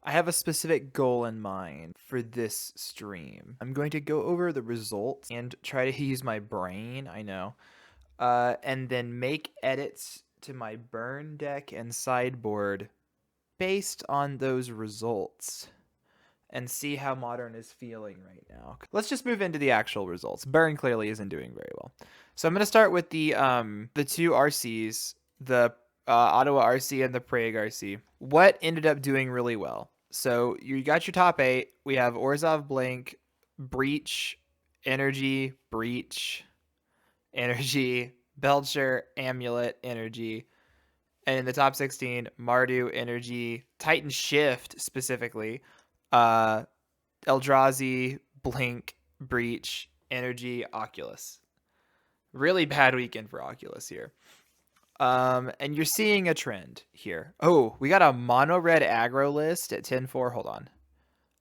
I have a specific goal in mind for this stream. I'm going to go over the results and try to use my brain, I know, and then make edits to my burn deck and sideboard based on those results and see how Modern is feeling right now. Let's just move into the actual results. Burn clearly isn't doing very well. So I'm going to start with the two RCs, the Ottawa RC and the Prague RC. What ended up doing really well? So you got your top 8. We have Orzhov Blink, Breach, Energy, Breach, Energy, Belcher, Amulet, Energy. And in the top 16, Mardu, Energy, Titan Shift specifically, uh, Eldrazi, Blink, Breach, Energy, Oculus. Really bad weekend for Oculus here. And you're seeing a trend here. Oh, we got a mono red aggro list at 10-4. Hold on.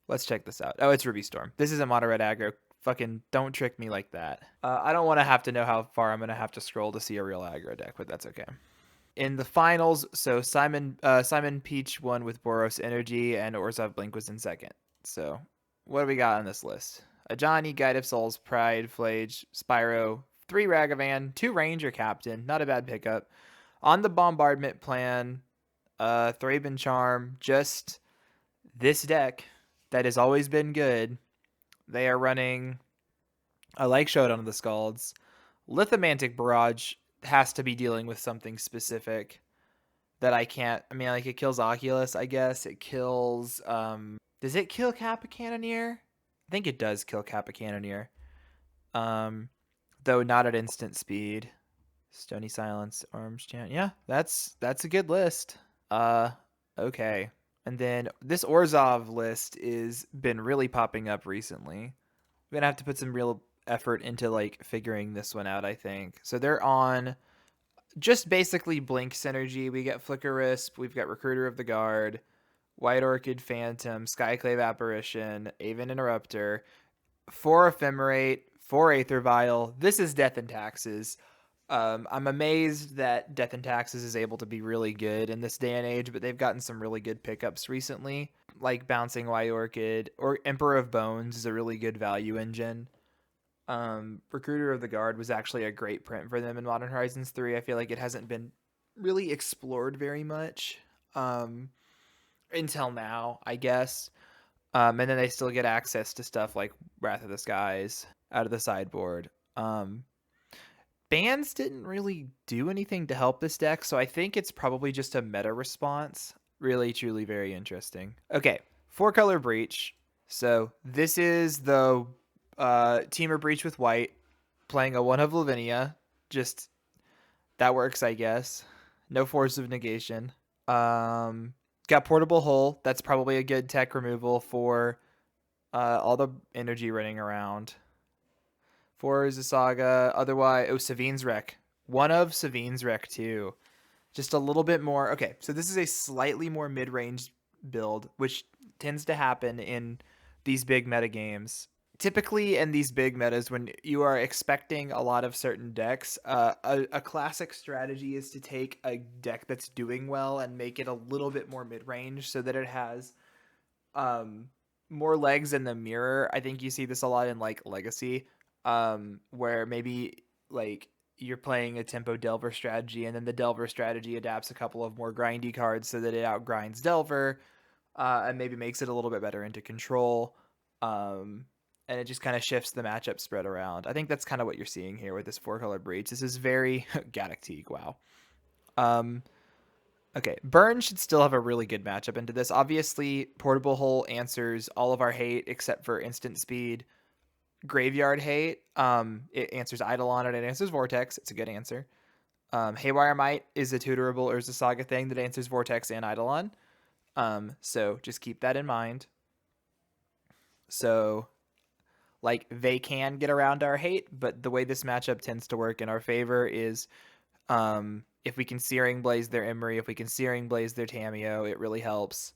Let's check this out. Oh, it's Ruby Storm. This isn't mono red aggro. Fucking don't trick me like that. I don't want to have to know how far I'm going to have to scroll to see a real aggro deck, but that's okay. In the finals, so Simon Peach won with Boros Energy, and Orzhov Blink was in second. So what do we got on this list? Ajani, Guide of Souls, Pride, Flage, Spyro, 3 Ragavan, 2 Ranger Captain, not a bad pickup. On the Bombardment plan, Thraben Charm, just this deck that has always been good. They are running, I like Showdown of the Scalds. Lithomantic Barrage has to be dealing with something specific that I can't. I mean, like it kills Oculus, I guess. It kills. Does it kill Kappa Cannoneer? I think it does kill Kappa Cannoneer. Though not at instant speed. Stony Silence, Arms Chant. Yeah, that's a good list. Okay. And then this Orzhov list is been really popping up recently. I'm gonna have to put some real effort into like figuring this one out, I think. So they're on just basically Blink synergy. We get Flicker Wisp, we've got Recruiter of the Guard, White Orchid Phantom, Skyclave Apparition, Aven Interrupter, 4 Ephemerate, 4 Aether Vial. This is Death and Taxes. I'm amazed that Death and Taxes is able to be really good in this day and age, but they've gotten some really good pickups recently, like Bouncing White Orchid, or Emperor of Bones is a really good value engine. Recruiter of the Guard was actually a great print for them in Modern Horizons 3. I feel like it hasn't been really explored very much until now, I guess. And then they still get access to stuff like Wrath of the Skies out of the sideboard. Bans didn't really do anything to help this deck, so I think it's probably just a meta response. Really, truly very interesting. Okay, 4-color Breach. So this is the Teamer Breach with white, playing a 1 of Lavinia. Just, that works, I guess. No Force of Negation. Got Portable Hull. That's probably a good tech removal for all the energy running around. For Zasaga, otherwise, Savine's Wreck. 1 of Savine's Wreck, too. Just a little bit more. Okay, so this is a slightly more mid-range build, which tends to happen in these big meta games. Typically, in these big metas, when you are expecting a lot of certain decks, a classic strategy is to take a deck that's doing well and make it a little bit more mid-range so that it has more legs in the mirror. I think you see this a lot in like Legacy, where maybe like you're playing a tempo Delver strategy, and then the Delver strategy adapts a couple of more grindy cards so that it outgrinds Delver, and maybe makes it a little bit better into control. And it just kind of shifts the matchup spread around. I think that's kind of what you're seeing here with this 4-color Breach. This is very Gaddock wow. Okay, Burn should still have a really good matchup into this. Obviously, Portable Hull answers all of our hate except for instant speed. Graveyard Hate, it answers Eidolon and it answers Vortex. It's a good answer. Haywire Might is a tutorable Urza Saga thing that answers Vortex and Eidolon. So just keep that in mind. So, like, they can get around our hate, but the way this matchup tends to work in our favor is if we can Searing Blaze their Emery, if we can Searing Blaze their Tameo, it really helps.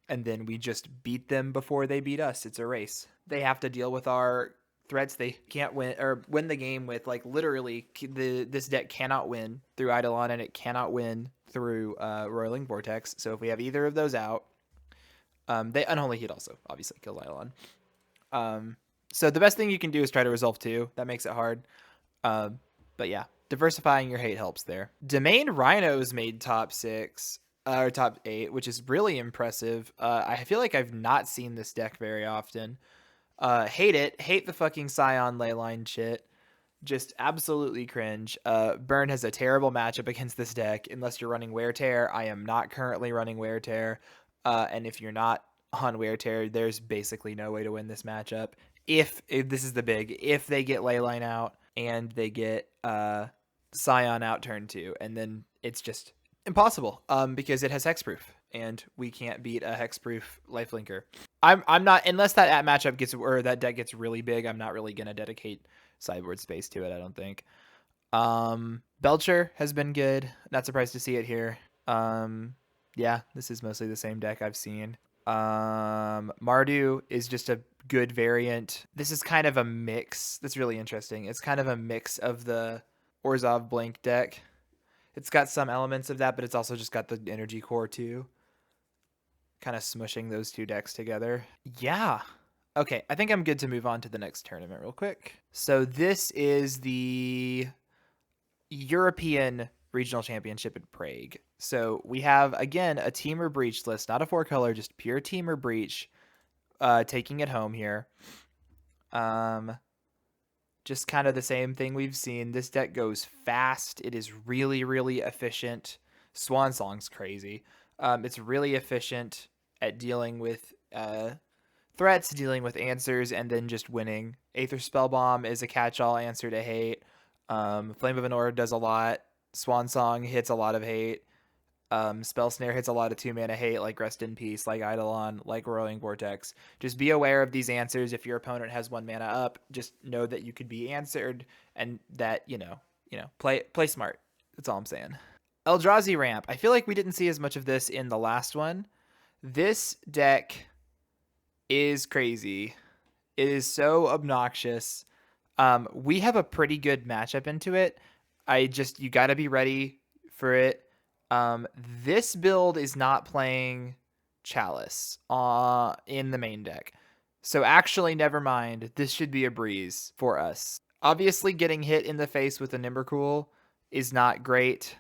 And then we just beat them before they beat us. It's a race. They have to deal with our threats. They can't win the game with, like, literally this deck cannot win through Eidolon, and it cannot win through Roiling Vortex. So if we have either of those out, They Unholy Heat also obviously kills Eidolon. So the best thing you can do is try to resolve 2. That makes it hard. But yeah, diversifying your hate helps there. Domain Rhinos made top 6 or top 8, which is really impressive. I feel like I've not seen this deck very often. Hate it. Hate the fucking Scion Leyline shit. Just absolutely cringe. Burn has a terrible matchup against this deck unless you're running Wear Tear. I am not currently running Wear Tear. And if you're not on Wear Tear, there's basically no way to win this matchup. If this is the big, if they get Leyline out and they get Scion out turn 2, and then it's just impossible because it has hexproof and we can't beat a hexproof lifelinker. I'm not, unless that matchup gets, or that deck gets really big, I'm not really gonna dedicate sideboard space to it, I don't think. Belcher has been good. Not surprised to see it here. Yeah, this is mostly the same deck I've seen. Mardu is just a good variant. This is kind of a mix. That's really interesting. It's kind of a mix of the Orzhov Blink deck. It's got some elements of that, but it's also just got the energy core too. Kind of smushing those 2 decks together. Yeah. Okay, I think I'm good to move on to the next tournament real quick. So this is the European Regional Championship in Prague. So we have, again, a Temur Breach list, not a 4-color, just pure Temur Breach, taking it home here. Just kind of the same thing we've seen. This deck goes fast. It is really, really efficient. Swan Song's crazy. It's really efficient at dealing with threats, dealing with answers, and then just winning. Aether Spellbomb is a catch-all answer to hate. Flame of Anora does a lot. Swan Song hits a lot of hate. Spell Snare hits a lot of 2-mana hate, like Rest in Peace, like Eidolon, like Roiling Vortex. Just be aware of these answers. If your opponent has 1 mana up, just know that you could be answered, and that, play smart. That's all I'm saying. Eldrazi Ramp. I feel like we didn't see as much of this in the last one. This deck is crazy. It is so obnoxious. We have a pretty good matchup into it. You got to be ready for it. This build is not playing Chalice in the main deck. So actually, never mind. This should be a breeze for us. Obviously, getting hit in the face with a Nimbercool is not great.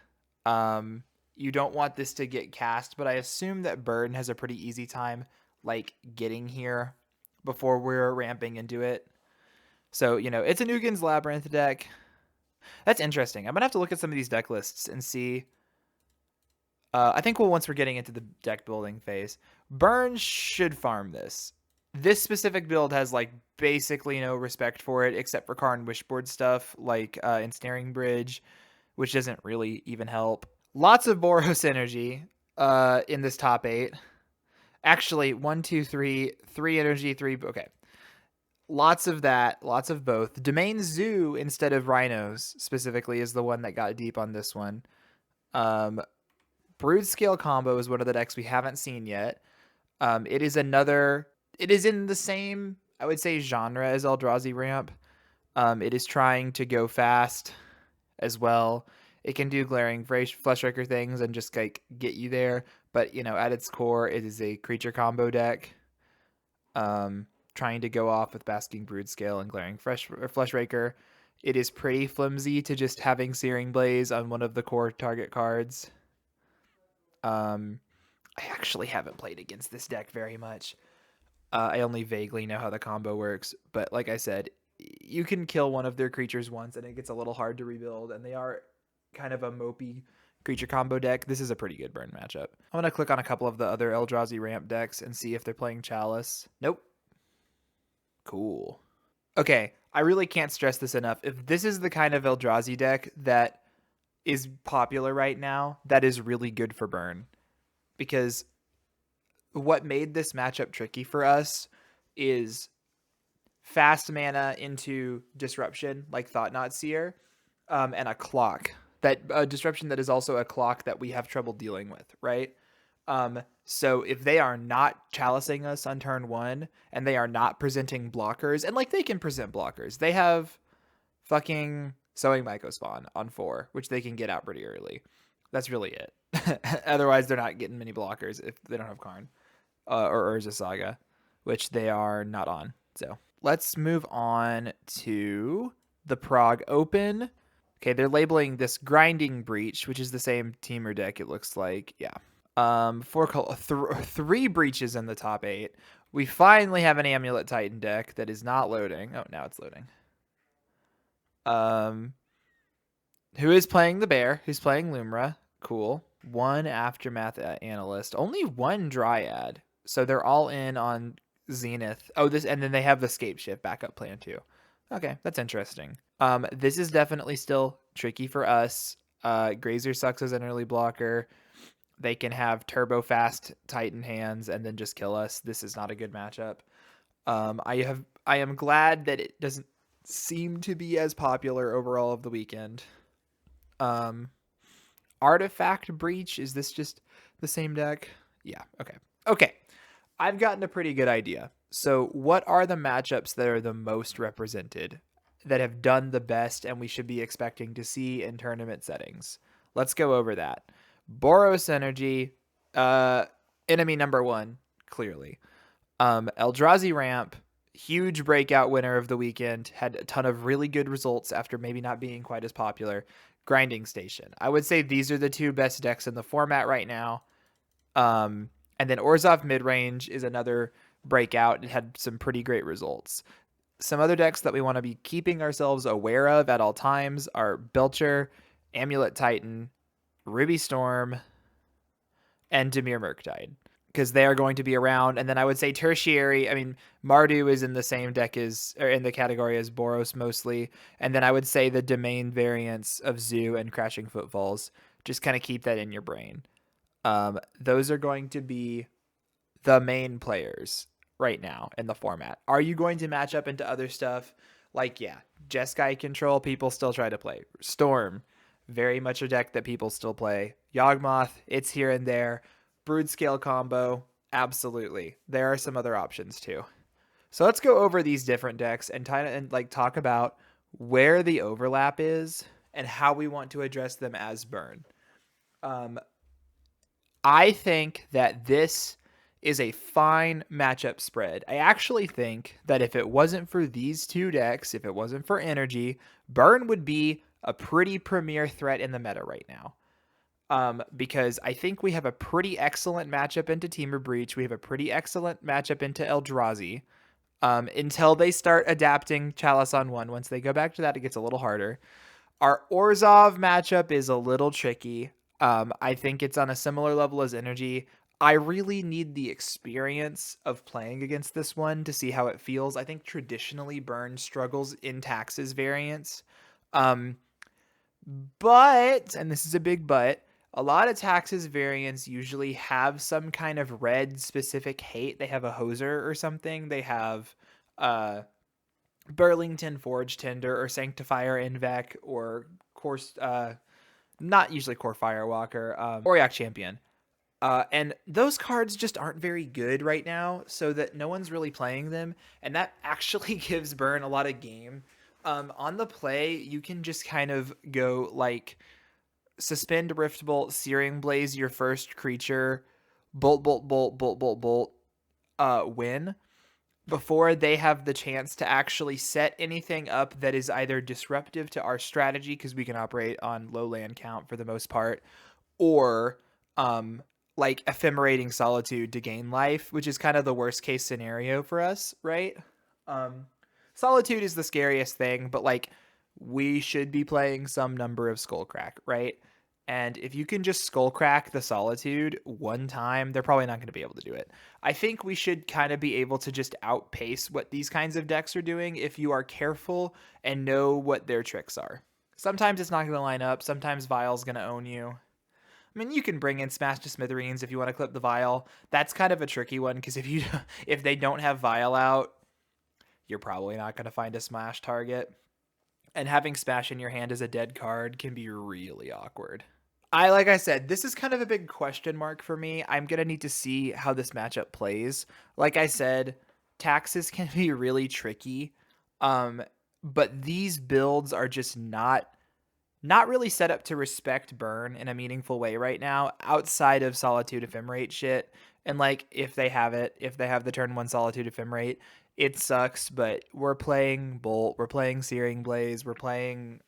You don't want this to get cast, but I assume that Burn has a pretty easy time, like, getting here before we're ramping into it. So, it's a Nugen's Labyrinth deck. That's interesting. I'm going to have to look at some of these deck lists and see. I think once we're getting into the deck building phase, Burn should farm this. This specific build has, like, basically no respect for it, except for Karn Wishboard stuff, like Ensnaring Bridge, which doesn't really even help. Lots of Boros energy in this top 8. Actually, 1, 2, 3 energy, 3. Okay. Lots of that, lots of both. Domain Zoo instead of Rhinos specifically is the one that got deep on this one. Brood Scale combo is one of the decks we haven't seen yet. It is in the same, I would say, genre as Eldrazi Ramp. It is trying to go fast as well. It can do glaring Fleshraker things and just like get you there. But, at its core, it is a creature combo deck. Trying to go off with Basking Broodscale and glaring Fleshraker. It is pretty flimsy to just having Searing Blaze on one of the core target cards. I actually haven't played against this deck very much. I only vaguely know how the combo works. But like I said, you can kill one of their creatures once and it gets a little hard to rebuild. And they are kind of a mopey creature combo deck. This is a pretty good burn matchup. I'm going to click on a couple of the other Eldrazi Ramp decks and see if they're playing Chalice. Nope. Cool. Okay, I really can't stress this enough. If this is the kind of Eldrazi deck that is popular right now, that is really good for burn. Because what made this matchup tricky for us is fast mana into Disruption, like Thought-Knot Seer, and a clock. A Disruption that is also a clock that we have trouble dealing with, right? So if they are not chalicing us on turn 1 and they are not presenting blockers, and like they can present blockers, they have fucking Sowing Mycospawn on 4, which they can get out pretty early. That's really it. Otherwise, they're not getting many blockers if they don't have Karn. or Urza Saga, which they are not on. So let's move on to the Prague Open. Okay, they're labeling this Grinding Breach, which is the same Teamer deck, it looks like. Yeah. Three breaches in the top 8. We finally have an Amulet Titan deck that is not loading. Oh, now it's loading. Who is playing the Bear? Who's playing Lumra? Cool. One Aftermath Analyst. Only one Dryad. So they're all in on Zenith. Oh, and then they have the Scape Shift backup plan too. Okay, that's interesting. This is definitely still tricky for us. Grazer sucks as an early blocker. They can have turbo fast Titan hands and then just kill us. This is not a good matchup. I am glad that it doesn't seem to be as popular overall of the weekend. Artifact Breach, is this just the same deck? Yeah, okay. I've gotten a pretty good idea. So what are the matchups that are the most represented, that have done the best, and we should be expecting to see in tournament settings? Let's go over that. Boros Energy, enemy number 1, clearly. Eldrazi Ramp, huge breakout winner of the weekend, had a ton of really good results after maybe not being quite as popular. Grinding Station. I would say these are the two best decks in the format right now. And then Orzhov Midrange is another breakout. It had some pretty great results. Some other decks that we want to be keeping ourselves aware of at all times are Belcher, Amulet Titan, Ruby Storm, and Dimir Murktide, because they are going to be around. And then I would say tertiary. I mean, Mardu is in the same deck or in the category as Boros mostly. And then I would say the domain variants of Zoo and Crashing Footfalls. Just kind of keep that in your brain. Those are going to be the main players right now in the format. Are you going to match up into other stuff? Like, yeah, Jeskai Control, people still try to play. Storm, very much a deck that people still play. Yawgmoth, it's here and there. Brood Scale combo, absolutely. There are some other options too. So let's go over these different decks and talk about where the overlap is and how we want to address them as Burn. I think that this is a fine matchup spread. I actually think that if it wasn't for these two decks, if it wasn't for Energy, Burn would be a pretty premier threat in the meta right now. Because I think we have a pretty excellent matchup into Teamer Breach. We have a pretty excellent matchup into Eldrazi. Until they start adapting Chalice on 1. Once they go back to that, it gets a little harder. Our Orzhov matchup is a little tricky. I think it's on a similar level as Energy. I really need the experience of playing against this one to see how it feels. I think traditionally Burn struggles in Taxes variants. But, and this is a big but, a lot of Taxes variants usually have some kind of red specific hate. They have a Hoser or something. They have Burlington Forge Tender or Sanctifier Invec or course not usually Core Firewalker, Auriok Champion. And those cards just aren't very good right now, so that no one's really playing them, and that actually gives Burn a lot of game. On the play, you can just kind of go like Suspend Rift Bolt, Searing Blaze your first creature, bolt, win, before they have the chance to actually set anything up that is either disruptive to our strategy, because we can operate on low land count for the most part, or like Ephemerating Solitude to gain life, which is kind of the worst case scenario for us, right? Solitude is the scariest thing, but like we should be playing some number of Skullcrack, right? And if you can just Skullcrack the Solitude one time, they're probably not going to be able to do it. I think we should kind of be able to just outpace what these kinds of decks are doing if you are careful and know what their tricks are. Sometimes it's not going to line up. Sometimes Vial's going to own you. I mean, you can bring in Smash to Smithereens if you want to clip the Vial. That's kind of a tricky one, because if they don't have Vial out, you're probably not going to find a Smash target. And having Smash in your hand as a dead card can be really awkward. Like I said, this is kind of a big question mark for me. I'm going to need to see how this matchup plays. Like I said, Taxes can be really tricky. But these builds are just not really set up to respect Burn in a meaningful way right now, outside of Solitude Ephemerate shit And like if they have the turn 1 Solitude Ephemerate, it sucks, but we're playing Bolt, we're playing Searing Blaze, we're playing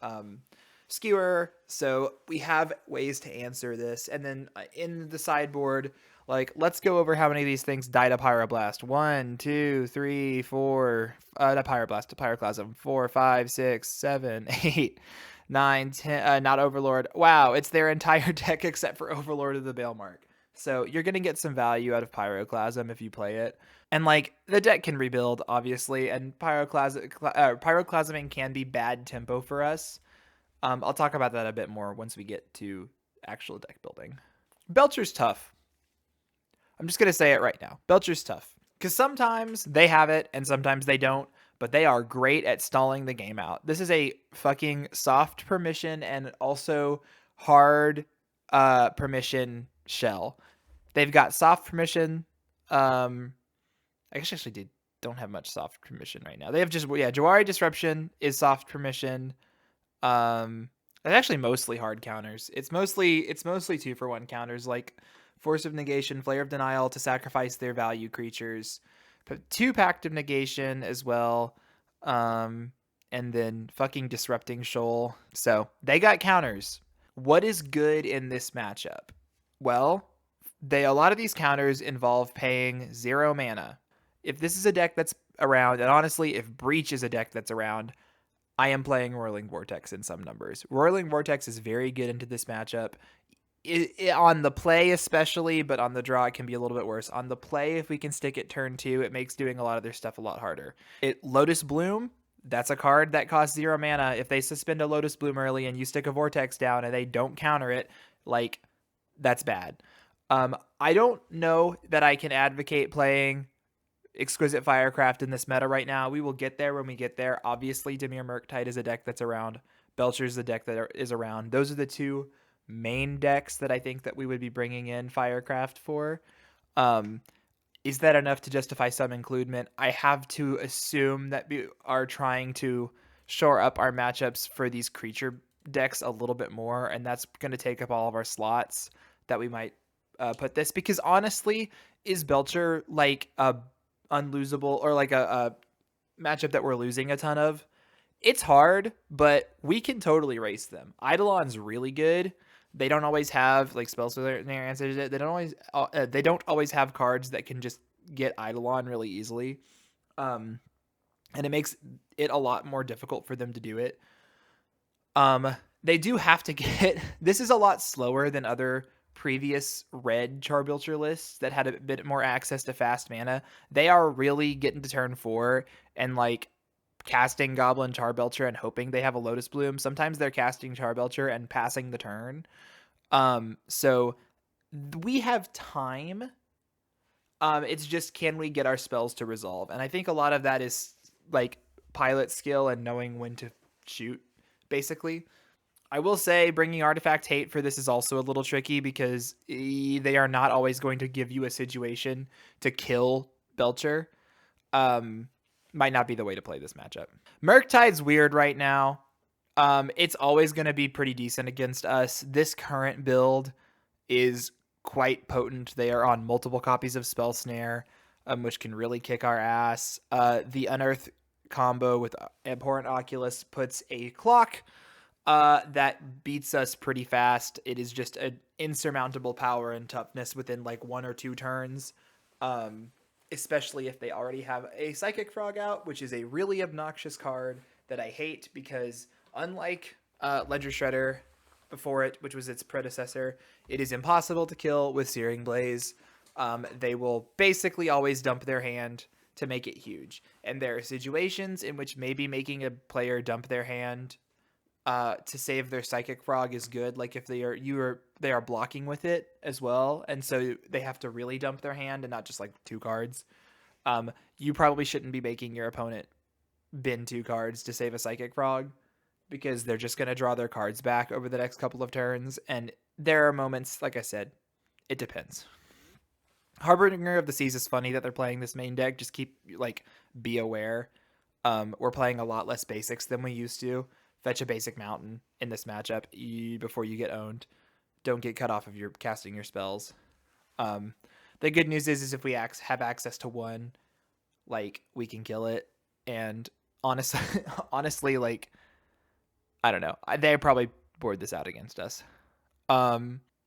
Skewer, so we have ways to answer this. And then in the sideboard, like, let's go over how many of these things die to Pyroblast. 1, 2, 3, 4, not Pyroblast, to Pyroclasm. 4, 5, 6, 7, 8, 9, 10, not Overlord. Wow, it's their entire deck except for Overlord of the Balemark. So you're going to get some value out of Pyroclasm if you play it. And like the deck can rebuild, obviously, and Pyroclasming can be bad tempo for us. I'll talk about that a bit more once we get to actual deck building. Belcher's tough. I'm just going to say it right now. Belcher's tough. Because sometimes they have it and sometimes they don't, but they are great at stalling the game out. This is a fucking soft permission and also hard permission shell. They've got soft permission. I guess actually they don't have much soft permission right now. They have just, Jawari Disruption is soft permission. It's actually mostly hard counters. It's mostly 2-for-1 counters, like Force of Negation, Flare of Denial to sacrifice their value creatures, 2 Pact of Negation as well, and then fucking Disrupting Shoal. So they got counters. What is good in this matchup? Well, a lot of these counters involve paying 0 mana. If this is a deck that's around, and honestly, if Breach is a deck that's around, I am playing Roiling Vortex in some numbers. Roiling Vortex is very good into this matchup. On the play especially, but on the draw it can be a little bit worse. On the play, if we can stick it turn 2, it makes doing a lot of their stuff a lot harder. Lotus Bloom, that's a card that costs 0 mana. If they suspend a Lotus Bloom early and you stick a Vortex down and they don't counter it, like, that's bad. I don't know that I can advocate playing Exquisite Firecraft in this meta right now. We will get there when we get there. Obviously, Dimir Murktide is a deck that's around. Belcher's the deck that is around. Those are the 2 main decks that I think that we would be bringing in Firecraft for. Is that enough to justify some includement? I have to assume that we are trying to shore up our matchups for these creature decks a little bit more, and that's going to take up all of our slots that we might put this. Because honestly, is Belcher like a unlosable or like a matchup that we're losing a ton of? It's hard, but we can totally race them. Eidolon's really good. They don't always have like spells for their answers. They don't always have cards that can just get Eidolon really easily, and it makes it a lot more difficult for them to do it. They do have to get. This is a lot slower than other previous red Charbelcher lists that had a bit more access to fast mana. They are really getting to turn 4 and like casting Goblin Charbelcher and hoping they have a Lotus Bloom. Sometimes they're casting Charbelcher and passing the turn. So we have time. It's just, can we get our spells to resolve? And I think a lot of that is like pilot skill and knowing when to shoot, basically. I will say bringing Artifact Hate for this is also a little tricky because they are not always going to give you a situation to kill Belcher. Might not be the way to play this matchup. Murktide's weird right now. It's always going to be pretty decent against us. This current build is quite potent. They are on multiple copies of Spell Snare, which can really kick our ass. The Unearth combo with Abhorrent Oculus puts a clock that beats us pretty fast. It is just an insurmountable power and toughness within like 1 or 2 turns. Especially if they already have a Psychic Frog out, which is a really obnoxious card that I hate because unlike Ledger Shredder before it, which was its predecessor, it is impossible to kill with Searing Blaze. They will basically always dump their hand to make it huge. And there are situations in which maybe making a player dump their hand to save their Psychic Frog is good. Like if they are blocking with it as well, and so they have to really dump their hand and not just like 2 cards. You probably shouldn't be making your opponent bin 2 cards to save a Psychic Frog because they're just going to draw their cards back over the next couple of turns. And there are moments, like I said, it depends. Harbinger of the Seas is funny that they're playing this main deck. Just be aware. We're playing a lot less basics than we used to. Fetch a basic mountain in this matchup before you get owned. Don't get cut off of your casting your spells. The good news is if we have access to one, like, we can kill it. And honestly, honestly, like, I don't know. They probably board this out against us.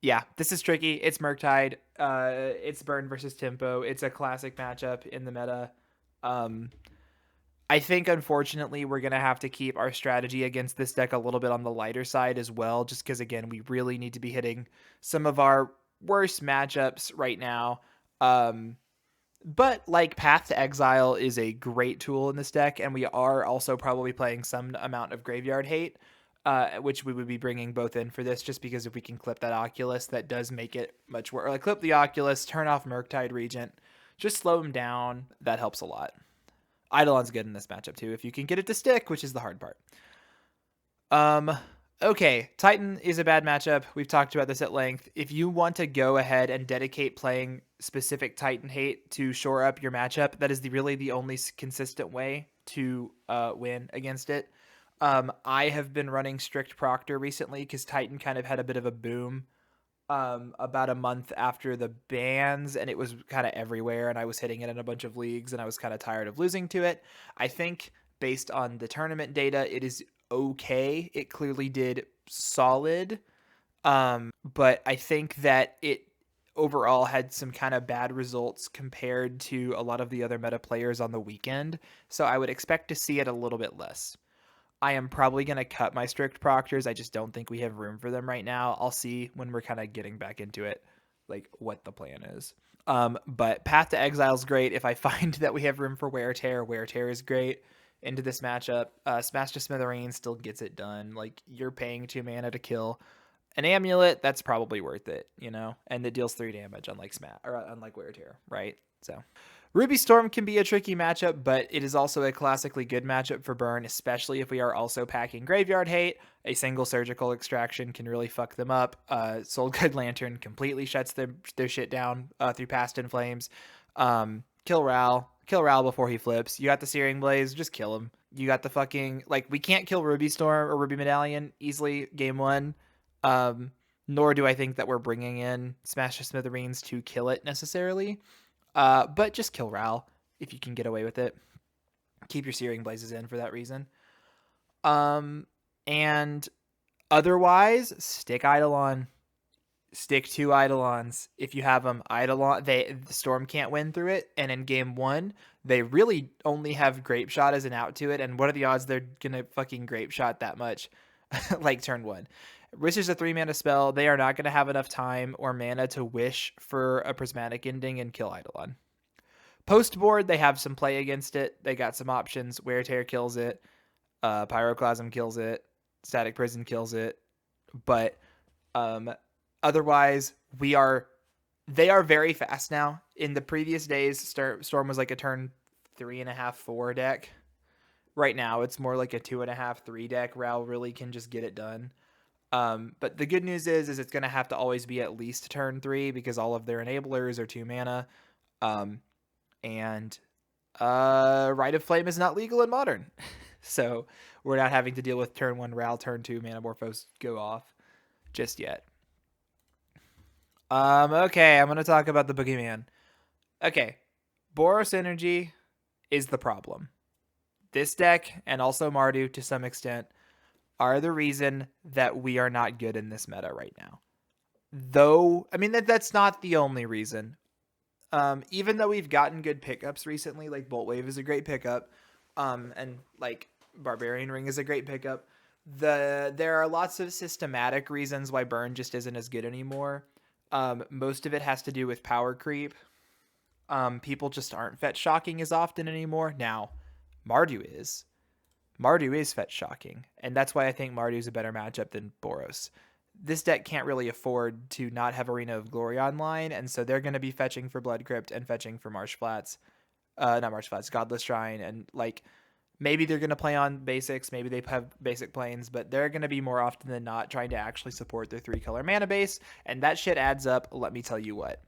Yeah, this is tricky. It's Murktide. It's Burn versus Tempo. It's a classic matchup in the meta. I think, unfortunately, we're going to have to keep our strategy against this deck a little bit on the lighter side as well, just because, again, we really need to be hitting some of our worst matchups right now. But, like, Path to Exile is a great tool in this deck, and we are also probably playing some amount of Graveyard Hate, which we would be bringing both in for this, just because if we can clip that Oculus, that does make it much worse. Like, clip the Oculus, turn off Murktide Regent, just slow him down. That helps a lot. Eidolon's good in this matchup too, if you can get it to stick, which is the hard part. Okay, Titan is a bad matchup. We've talked about this at length. If you want to go ahead and dedicate playing specific Titan hate to shore up your matchup, that is really the only consistent way to win against it. I have been running Strict Proctor recently because Titan kind of had a bit of a boom about a month after the bans, and it was kind of everywhere, and I was hitting it in a bunch of leagues, and I was kind of tired of losing to it. I think based on the tournament data, it is okay. It clearly did solid, but I think that it overall had some kind of bad results compared to a lot of the other meta players on the weekend, so I would expect to see it a little bit less. I am probably going to cut my Strict Proctors. I just don't think we have room for them right now. I'll see when we're kind of getting back into it, like, what the plan is. But Path to Exile is great. If I find that we have room for Wear Tear is great into this matchup. Smash to Smithereens still gets it done. Like, you're paying 2 mana to kill an Amulet, that's probably worth it, you know? And it deals 3 damage, unlike Wear Tear, right? So Ruby Storm can be a tricky matchup, but it is also a classically good matchup for Burn, especially if we are also packing Graveyard Hate. A single Surgical Extraction can really fuck them up. Soul Guide Lantern completely shuts their shit down through Past in Flames. Kill Ral before he flips. You got the Searing Blaze, just kill him. You got the fucking, like, we can't kill Ruby Storm or Ruby Medallion easily game 1. Nor do I think that we're bringing in Smash to Smithereens to kill it necessarily. But just kill Ral if you can get away with it. Keep your Searing Blazes in for that reason. And otherwise, stick Eidolon. Stick 2 Eidolons if you have them. Eidolon, the Storm can't win through it, and in game 1, they really only have Grape Shot as an out to it, and what are the odds they're gonna fucking Grape Shot that much? Like, turn 1. Wish is a 3-mana spell. They are not going to have enough time or mana to wish for a Prismatic Ending and kill Eidolon. Post board, they have some play against it. They got some options. Wear Tear kills it. Pyroclasm kills it. Static Prison kills it. But otherwise, they are very fast now. In the previous days, Storm was like a turn 3.5, 4 deck. Right now, it's more like a 2.5, 3 deck. Ral really can just get it done. But the good news is it's going to have to always be at least turn 3 because all of their enablers are 2 mana. And Rite of Flame is not legal in Modern. So we're not having to deal with turn 1 Ral, turn 2 Manamorphose go off just yet. Okay, I'm going to talk about the Boogeyman. Okay, Boros Energy is the problem. This deck, and also Mardu to some extent, are the reason that we are not good in this meta right now. Though, I mean, that's not the only reason. Even though we've gotten good pickups recently, like Boltwave is a great pickup, and like Barbarian Ring is a great pickup, there are lots of systematic reasons why Burn just isn't as good anymore. Most of it has to do with power creep. People just aren't fetch shocking as often anymore. Now, Mardu is. Mardu is fetch shocking, and that's why I think Mardu is a better matchup than Boros. This deck can't really afford to not have Arena of Glory online, and so they're going to be fetching for Blood Crypt and fetching for Marsh Flats. Not Marsh Flats, Godless Shrine, and like maybe they're going to play on basics, maybe they have basic planes, but they're going to be more often than not trying to actually support their 3-color mana base, and that shit adds up, let me tell you what.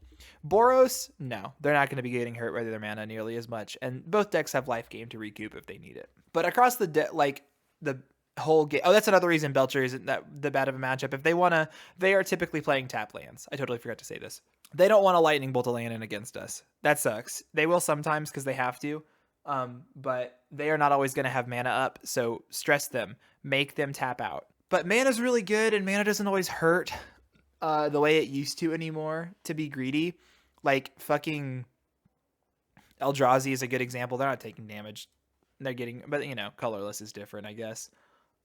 Boros, no, they're not going to be getting hurt by their mana nearly as much, and both decks have life gain to recoup if they need it. But across the whole game, that's another reason Belcher isn't that the bad of a matchup. If they want to, they are typically playing tap lands. I totally forgot to say this. They don't want a lightning bolt to land in against us. That sucks. They will sometimes because they have to, but they are not always going to have mana up, so stress them. Make them tap out. But mana's really good, and mana doesn't always hurt the way it used to anymore to be greedy. Like, fucking Eldrazi is a good example. They're not taking damage. They're getting, but you know, colorless is different, I guess.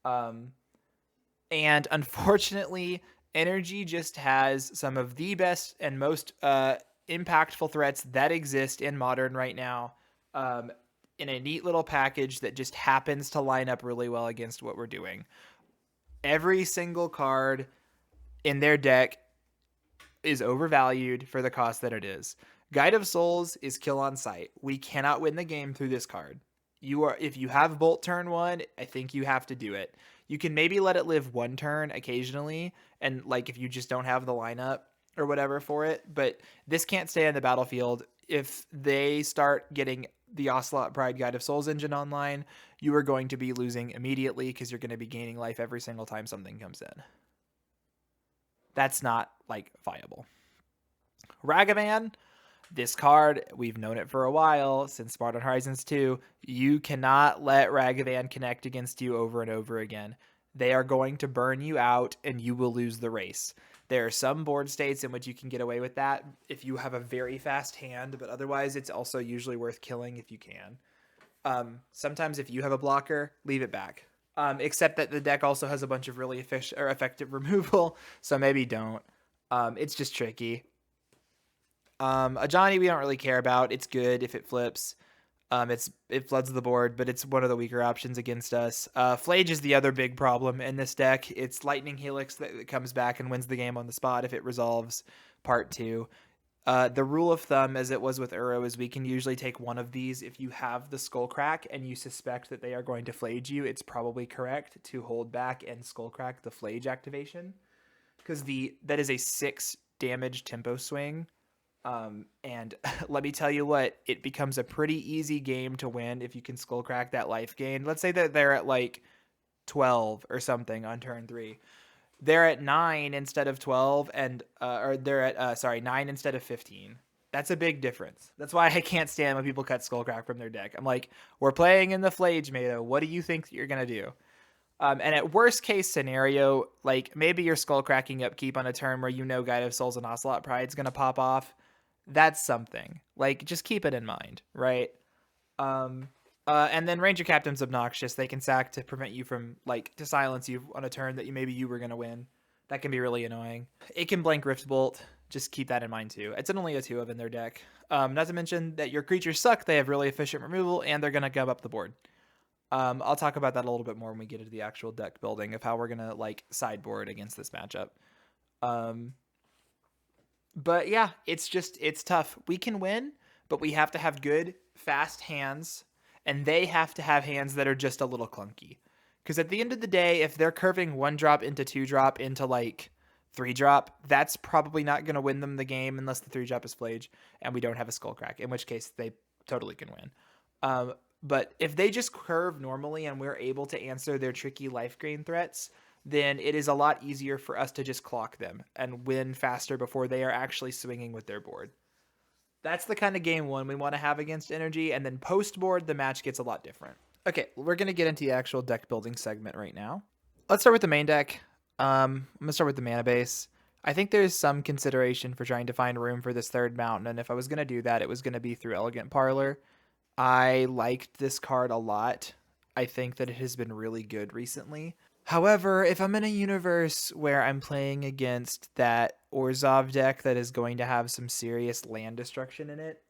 And unfortunately, energy just has some of the best and most impactful threats that exist in Modern right now, in a neat little package that just happens to line up really well against what we're doing. Every single card in their deck is overvalued for the cost that it is. Guide of Souls is kill on sight. We cannot win the game through this card. If you have Bolt turn 1, I think you have to do it. You can maybe let it live one turn occasionally, and like if you just don't have the lineup or whatever for it, but this can't stay on the battlefield. If they start getting the Ocelot Pride Guide of Souls engine online, you are going to be losing immediately because you're going to be gaining life every single time something comes in. That's not like viable. Ragavan, this card, we've known it for a while since Modern Horizons 2. You cannot let Ragavan connect against you over and over again. They are going to burn you out and you will lose the race. There are some board states in which you can get away with that if you have a very fast hand, but otherwise it's also usually worth killing if you can. Sometimes if you have a blocker, leave it back. Except that the deck also has a bunch of really effective removal, so maybe don't. It's just tricky. Ajani we don't really care about. It's good if it flips. It floods the board, but it's one of the weaker options against us. Flage is the other big problem in this deck. It's Lightning Helix that comes back and wins the game on the spot if it resolves part 2. The rule of thumb, as it was with Uro, is we can usually take one of these. If you have the Skullcrack and you suspect that they are going to Flage you, it's probably correct to hold back and Skullcrack the Flage activation, because that is a 6 damage tempo swing. And let me tell you what, it becomes a pretty easy game to win if you can Skullcrack that life gain. Let's say that they're at like 12 or something on turn 3. They're at 9 instead of 12, or they're at 9 instead of 15. That's a big difference. That's why I can't stand when people cut Skullcrack from their deck. I'm like, we're playing in the Flage meta. What do you think you're gonna do? And at worst case scenario, like maybe you're Skullcracking upkeep on a turn where you know Guide of Souls and Ocelot Pride's gonna pop off. That's something. Like, just keep it in mind, right? And then Ranger Captain's obnoxious. They can sack to prevent you from, like, to silence you on a turn that maybe you were going to win. That can be really annoying. It can blank Rift Bolt. Just keep that in mind, too. It's only a 2 of in their deck. Not to mention that your creatures suck. They have really efficient removal, and they're going to gub up the board. I'll talk about that a little bit more when we get into the actual deck building of how we're going to, like, sideboard against this matchup. But yeah, it's tough. We can win, but we have to have good, fast hands, and they have to have hands that are just a little clunky. Because at the end of the day, if they're curving 1-drop into 2-drop into like 3-drop, that's probably not going to win them the game unless the 3-drop is Flage and we don't have a Skullcrack, in which case they totally can win. But if they just curve normally and we're able to answer their tricky life gain threats, then it is a lot easier for us to just clock them and win faster before they are actually swinging with their board. That's the kind of game 1 we want to have against Energy, and then post-board, the match gets a lot different. Okay, we're going to get into the actual deck building segment right now. Let's start with the main deck. I'm going to start with the mana base. I think there's some consideration for trying to find room for this third mountain, and if I was going to do that, it was going to be through Elegant Parlor. I liked this card a lot. I think that it has been really good recently. However, if I'm in a universe where I'm playing against that Orzhov deck that is going to have some serious land destruction in it,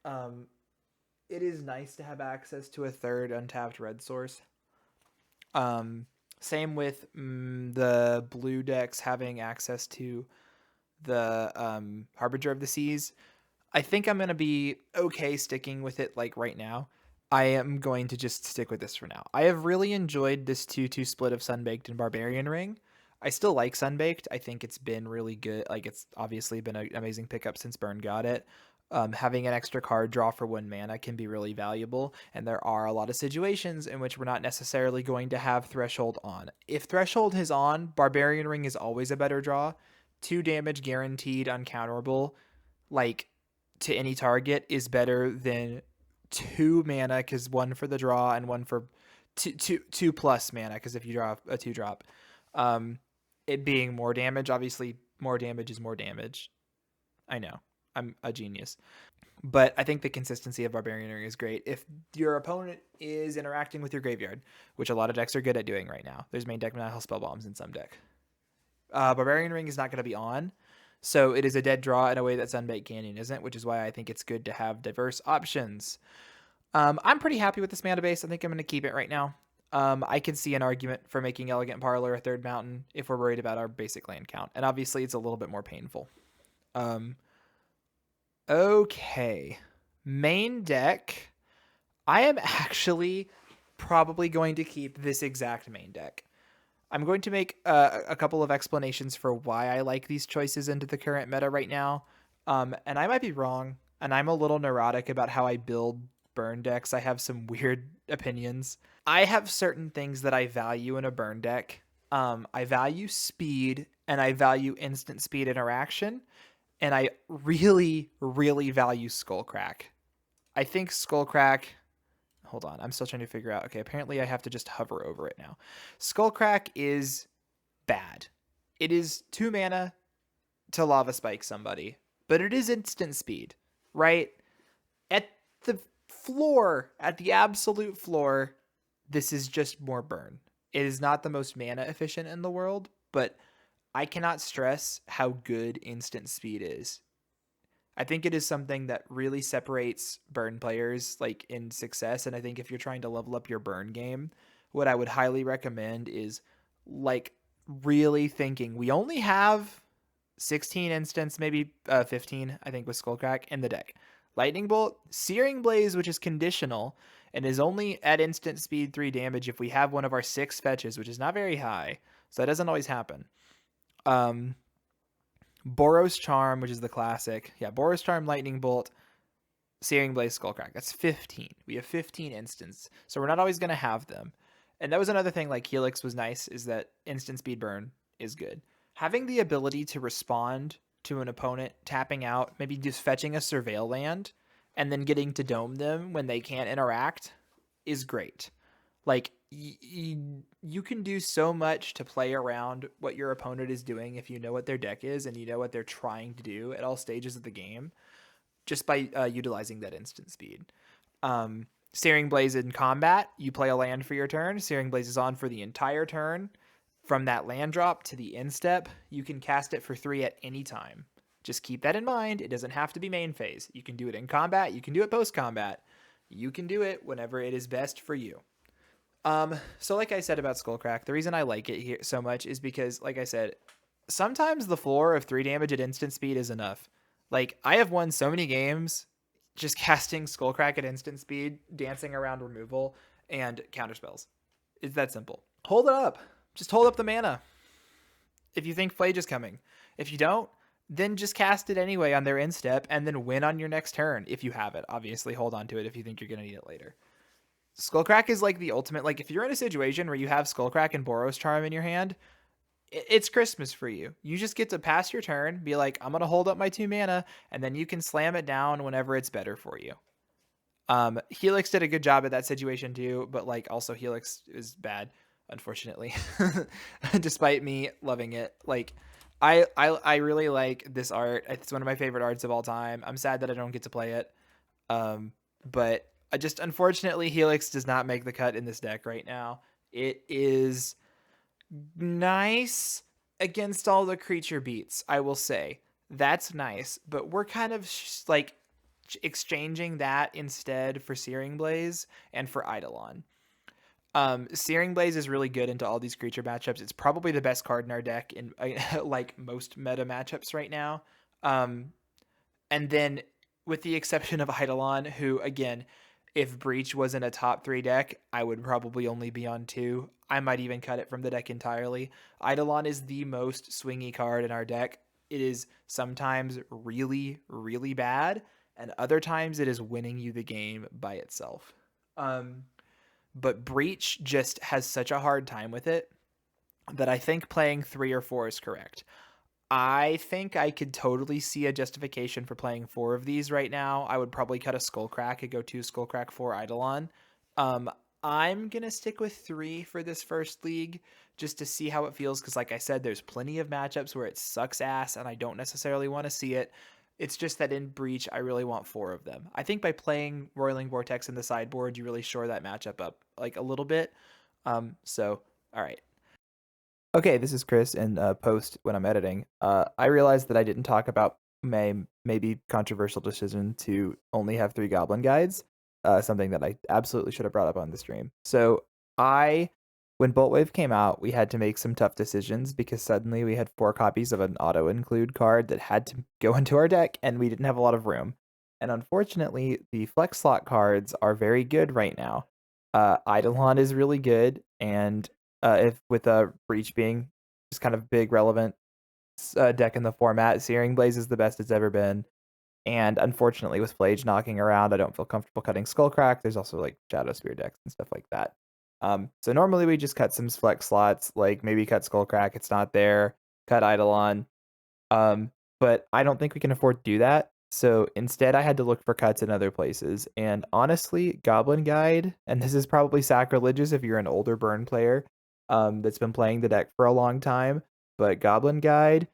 it is nice to have access to a third untapped red source. Same with the blue decks having access to the Harbinger of the Seas. I think I'm going to be okay sticking with it like right now. I am going to just stick with this for now. I have really enjoyed this 2-2 split of Sunbaked and Barbarian Ring. I still like Sunbaked. I think it's been really good. Like, it's obviously been an amazing pickup since Burn got it. Having an extra card draw for 1 mana can be really valuable, and there are a lot of situations in which we're not necessarily going to have Threshold on. If Threshold is on, Barbarian Ring is always a better draw. 2 damage guaranteed, uncounterable. like to any target is better than 2 mana, because 1 for the draw and 1 for two plus mana, because if you draw a 2-drop, it being more damage. Obviously, more damage is more damage. I know, I'm a genius. But I think the consistency of Barbarian Ring is great. If your opponent is interacting with your graveyard, which a lot of decks are good at doing right now, there's main deck Nihil Spell Bombs in some deck. Barbarian Ring is not going to be on, so it is a dead draw in a way that Sunbaked Canyon isn't, which is why I think it's good to have diverse options. I'm pretty happy with this mana base. I think I'm going to keep it right now. I can see an argument for making Elegant Parlor a third mountain if we're worried about our basic land count, and obviously it's a little bit more painful. Okay. Main deck. I am actually probably going to keep this exact main deck. I'm going to make a couple of explanations for why I like these choices into the current meta right now. And I might be wrong, and I'm a little neurotic about how I build burn decks. I have some weird opinions. I have certain things that I value in a burn deck. I value speed, and I value instant speed interaction, and I really, really value Skullcrack. I think Skullcrack... Hold on, I'm still trying to figure out. Okay, apparently I have to just hover over it now. Skullcrack is bad. It is 2 mana to Lava Spike somebody, but it is instant speed, right? At the floor, at the absolute floor, this is just more burn. It is not the most mana efficient in the world, but I cannot stress how good instant speed is. I think it is something that really separates burn players like in success. And I think if you're trying to level up your burn game, what I would highly recommend is like really thinking we only have 16 instants, maybe 15, I think, with Skullcrack in the deck. Lightning Bolt, Searing Blaze, which is conditional and is only at instant speed 3 damage if we have one of our 6 fetches, which is not very high. So that doesn't always happen. Boros Charm, which is the classic. Yeah, Boros Charm, Lightning Bolt, Searing Blaze, Skullcrack. That's 15. We have 15 instants. So we're not always going to have them. And that was another thing, like Helix was nice, is that instant speed burn is good. Having the ability to respond to an opponent tapping out, maybe just fetching a Surveil land, and then getting to dome them when they can't interact is great. Like, you can do so much to play around what your opponent is doing if you know what their deck is and you know what they're trying to do at all stages of the game, just by utilizing that instant speed. Searing Blaze in combat, you play a land for your turn. Searing Blaze is on for the entire turn. From that land drop to the instep, you can cast it for 3 at any time. Just keep that in mind. It doesn't have to be main phase. You can do it in combat. You can do it post-combat. You can do it whenever it is best for you. So like I said about Skullcrack, the reason I like it here so much is because, like I said, sometimes the floor of 3 damage at instant speed is enough. Like, I have won so many games just casting Skullcrack at instant speed, dancing around removal, and counterspells. It's that simple. Hold it up. Just hold up the mana. If you think Flage is coming. If you don't, then just cast it anyway on their instep, and then win on your next turn, if you have it. Obviously, hold on to it if you think you're going to need it later. Skullcrack is like the ultimate, like if you're in a situation where you have Skullcrack and Boros Charm in your hand, it's Christmas for you. You just get to pass your turn, be like, I'm going to hold up my 2 mana, and then you can slam it down whenever it's better for you. Helix did a good job at that situation too, but like also Helix is bad, unfortunately, despite me loving it. Like I really like this art. It's one of my favorite arts of all time. I'm sad that I don't get to play it. But I just, unfortunately, Helix does not make the cut in this deck right now. It is nice against all the creature beats, I will say. That's nice, but we're kind of like exchanging that instead for Searing Blaze and for Eidolon. Searing Blaze is really good into all these creature matchups. It's probably the best card in our deck in like most meta matchups right now. And then with the exception of Eidolon, who, again, if Breach wasn't a top 3 deck, I would probably only be on 2. I might even cut it from the deck entirely. Eidolon is the most swingy card in our deck. It is sometimes really, really bad, and other times it is winning you the game by itself. But Breach just has such a hard time with it that I think playing 3 or 4 is correct. I think I could totally see a justification for playing 4 of these right now. I would probably cut a Skullcrack and go 2 Skullcrack, 4 Eidolon. Um, I'm gonna stick with 3 for this first league just to see how it feels, because like I said, there's plenty of matchups where it sucks ass and I don't necessarily want to see it. It's just that in Breach, I really want 4 of them. I think by playing Roiling Vortex in the sideboard, you really shore that matchup up like a little bit. So, all right. Okay, this is Chris, and post when I'm editing. I realized that I didn't talk about my maybe controversial decision to only have 3 Goblin Guides, something that I absolutely should have brought up on the stream. So when Boltwave came out, we had to make some tough decisions because suddenly we had 4 copies of an auto-include card that had to go into our deck, and we didn't have a lot of room. And unfortunately, the flex slot cards are very good right now. Eidolon is really good, and if with a Breach being just kind of big relevant deck in the format, Searing Blaze is the best it's ever been. And unfortunately, with Flage knocking around, I don't feel comfortable cutting Skullcrack. There's also like Shadow Spear decks and stuff like that. So normally we just cut some flex slots, like maybe cut Skullcrack, it's not there, cut Eidolon. But I don't think we can afford to do that. So instead, I had to look for cuts in other places. And honestly, Goblin Guide, and this is probably sacrilegious if you're an older Burn player that's been playing the deck for a long time, but Goblin Guide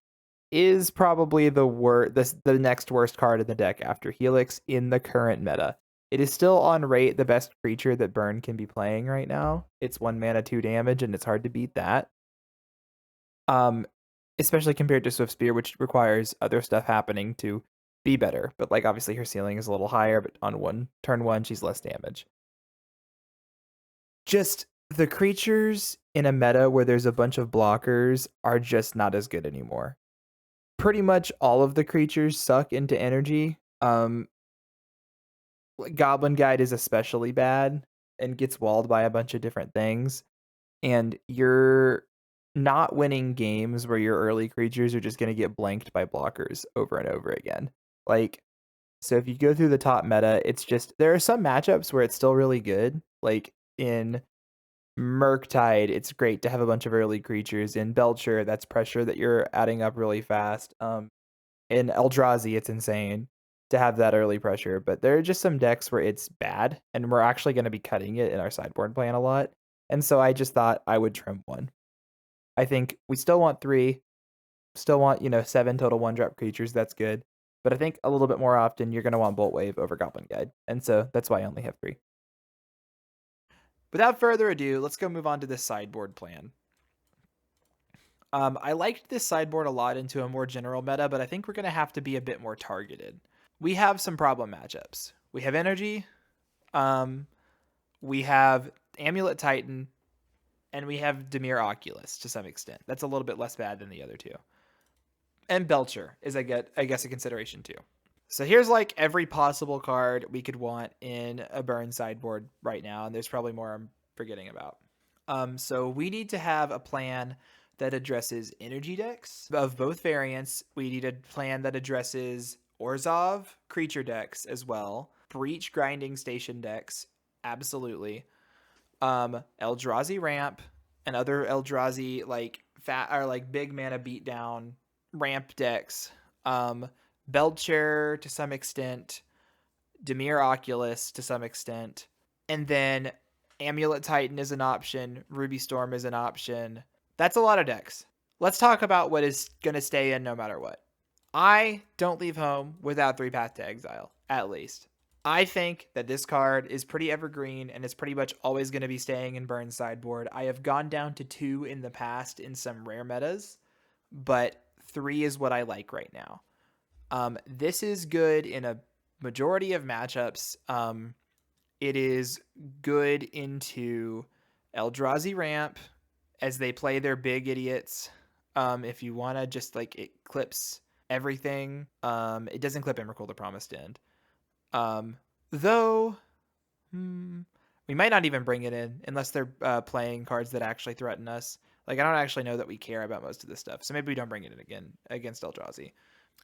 is probably the next worst card in the deck after Helix in the current meta. It is still on rate the best creature that Burn can be playing right now. It's 1 mana, 2 damage, and it's hard to beat that. Especially compared to Swift Spear, which requires other stuff happening to be better. But like obviously her ceiling is a little higher, but on turn 1, she's less damage. Just the creatures in a meta where there's a bunch of blockers are just not as good anymore. Pretty much all of the creatures suck into energy. Goblin Guide is especially bad and gets walled by a bunch of different things. And you're not winning games where your early creatures are just going to get blanked by blockers over and over again. Like, so if you go through the top meta, it's just, there are some matchups where it's still really good. Like in Murktide, it's great to have a bunch of early creatures. In Belcher, that's pressure that you're adding up really fast. In Eldrazi, it's insane to have that early pressure, but there are just some decks where it's bad, and we're actually going to be cutting it in our sideboard plan a lot. And so I just thought I would trim 1. I think we still want 3, still want, 7 total 1-drop creatures. That's good. But I think a little bit more often you're going to want Boltwave over Goblin Guide. And so that's why I only have 3. Without further ado, let's go move on to this sideboard plan. I liked this sideboard a lot into a more general meta, but I think we're going to have to be a bit more targeted. We have some problem matchups. We have Energy, we have Amulet Titan, and we have Dimir Oculus to some extent. That's a little bit less bad than the other 2. And Belcher is, I guess, a consideration too. So here's like every possible card we could want in a Burn sideboard right now, and there's probably more I'm forgetting about. So we need to have a plan that addresses energy decks of both variants. We need a plan that addresses Orzhov creature decks as well. Breach grinding station decks, absolutely. Eldrazi ramp and other Eldrazi like fat or like big mana beatdown ramp decks. Belcher to some extent, Dimir Oculus to some extent, and then Amulet Titan is an option, Ruby Storm is an option. That's a lot of decks. Let's talk about what is going to stay in no matter what. I don't leave home without 3 Path to Exile, at least. I think that this card is pretty evergreen and is pretty much always going to be staying in Burn sideboard. I have gone down to 2 in the past in some rare metas, but 3 is what I like right now. This is good in a majority of matchups. It is good into Eldrazi ramp as they play their big idiots. If you want to just like it clips everything. It doesn't clip Emrakul the Promised End. Though we might not even bring it in unless they're playing cards that actually threaten us. Like I don't actually know that we care about most of this stuff, so maybe we don't bring it in again against Eldrazi.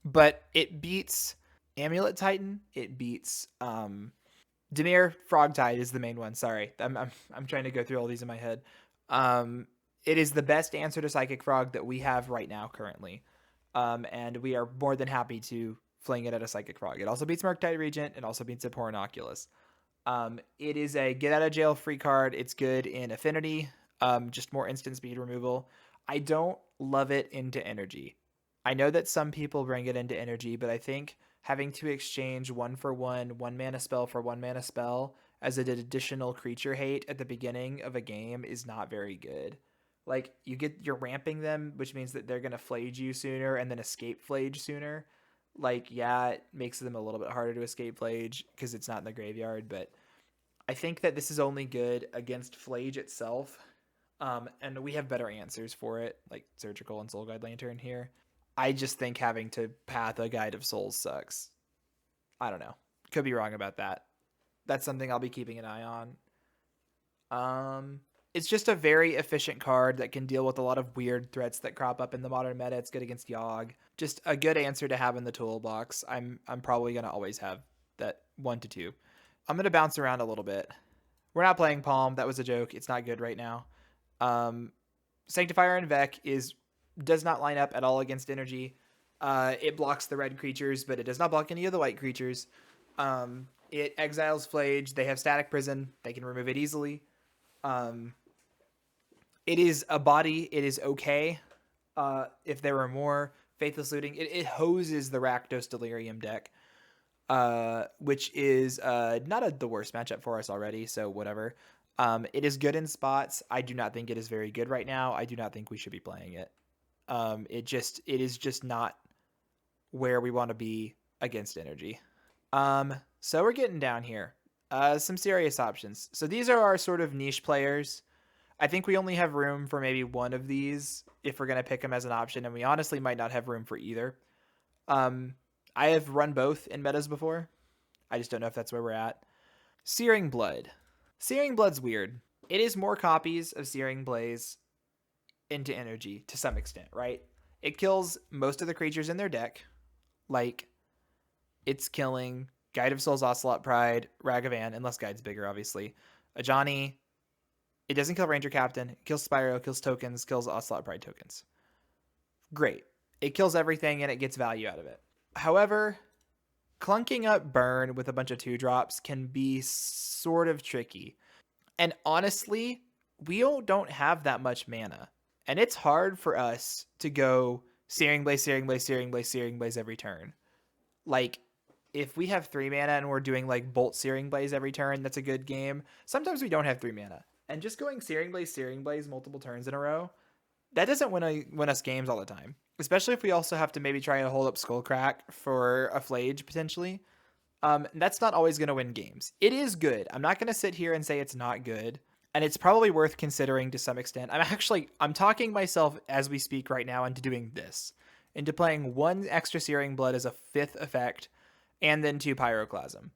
But it beats Amulet Titan. It beats Dimir Frogtide is the main one. Sorry, I'm trying to go through all these in my head. It is the best answer to Psychic Frog that we have right now currently. And we are more than happy to fling it at a Psychic Frog. It also beats Murktide Regent. It also beats Abhorrent Oculus. It is a get out of jail free card. It's good in Affinity, just more instant speed removal. I don't love it into Energy. I know that some people bring it into Energy, but I think having to exchange one mana spell for one mana spell as an additional creature hate at the beginning of a game is not very good. Like you're ramping them, which means that they're gonna flage you sooner and then escape flage sooner. Like, yeah, it makes them a little bit harder to escape flage because it's not in the graveyard, but I think that this is only good against flage itself. And we have better answers for it, like Surgical and Soul Guide Lantern here. I just think having to path a Guide of Souls sucks. I don't know. Could be wrong about that. That's something I'll be keeping an eye on. It's just a very efficient card that can deal with a lot of weird threats that crop up in the modern meta. It's good against Yogg. Just a good answer to have in the toolbox. I'm probably gonna always have that 1 to 2. I'm gonna bounce around a little bit. We're not playing Palm. That was a joke. It's not good right now. Sanctifier and Vec does not line up at all against Energy. It blocks the red creatures, but it does not block any of the white creatures. It exiles Flage. They have Static Prison. They can remove it easily. It is a body. It is okay. If there were more Faithless Looting, it hoses the Rakdos Delirium deck, which is not the worst matchup for us already, so whatever. It is good in spots. I do not think it is very good right now. I do not think we should be playing it. It is just not where we want to be against Energy. So we're getting down here. Some serious options. So these are our sort of niche players. I think we only have room for maybe one of these if we're going to pick them as an option, and we honestly might not have room for either. I have run both in metas before. I just don't know if that's where we're at. Searing Blood. Searing Blood's weird. It is more copies of Searing Blaze into Energy to some extent, right? It kills most of the creatures in their deck. Like, it's killing Guide of Souls, Ocelot Pride, Ragavan, unless Guide's bigger, obviously. Ajani. It doesn't kill Ranger Captain. It kills Spyro, kills tokens, kills Ocelot Pride tokens. Great. It kills everything and it gets value out of it. However, clunking up Burn with a bunch of 2-drops can be sort of tricky. And honestly, we don't have that much mana. And it's hard for us to go Searing Blaze, Searing Blaze, Searing Blaze, Searing Blaze every turn. Like, if we have 3 mana and we're doing like Bolt Searing Blaze every turn, that's a good game. Sometimes we don't have 3 mana. And just going Searing Blaze multiple turns in a row, that doesn't win us games all the time. Especially if we also have to maybe try to hold up Skullcrack for a Flage, potentially. That's not always going to win games. It is good. I'm not going to sit here and say it's not good. And it's probably worth considering to some extent. I'm talking myself as we speak right now into doing this. Into playing 1 extra Searing Blood as a 5th effect, and then 2 Pyroclasm.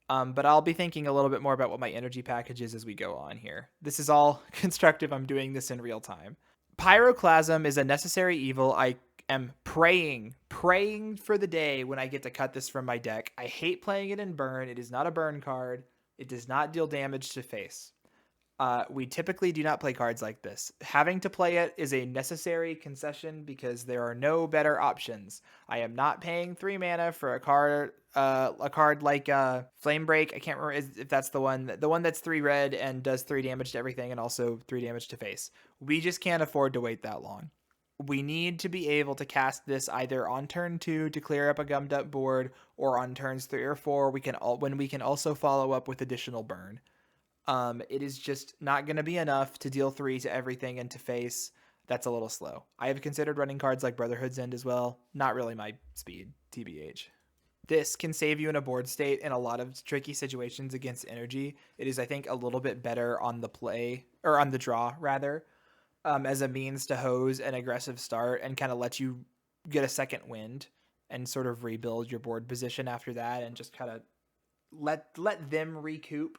But I'll be thinking a little bit more about what my energy package is as we go on here. This is all constructive. I'm doing this in real time. Pyroclasm is a necessary evil. I am praying for the day when I get to cut this from my deck. I hate playing it in Burn. It is not a burn card. It does not deal damage to face. We typically do not play cards like this. Having to play it is a necessary concession because there are no better options. I am not paying 3 mana for a card like Flame Break. I can't remember if that's the one that's 3 red and does 3 damage to everything and also 3 damage to face. We just can't afford to wait that long. We need to be able to cast this either on turn 2 to clear up a gummed up board, or on turns 3 or 4 when we can also follow up with additional burn. It is just not going to be enough to deal 3 to everything and to face. That's a little slow. I have considered running cards like Brotherhood's End as well. Not really my speed, TBH. This can save you in a board state in a lot of tricky situations against Energy. It is, I think, a little bit better on the play, or on the draw, rather, as a means to hose an aggressive start and kind of let you get a second wind and sort of rebuild your board position after that and just kind of let them recoup.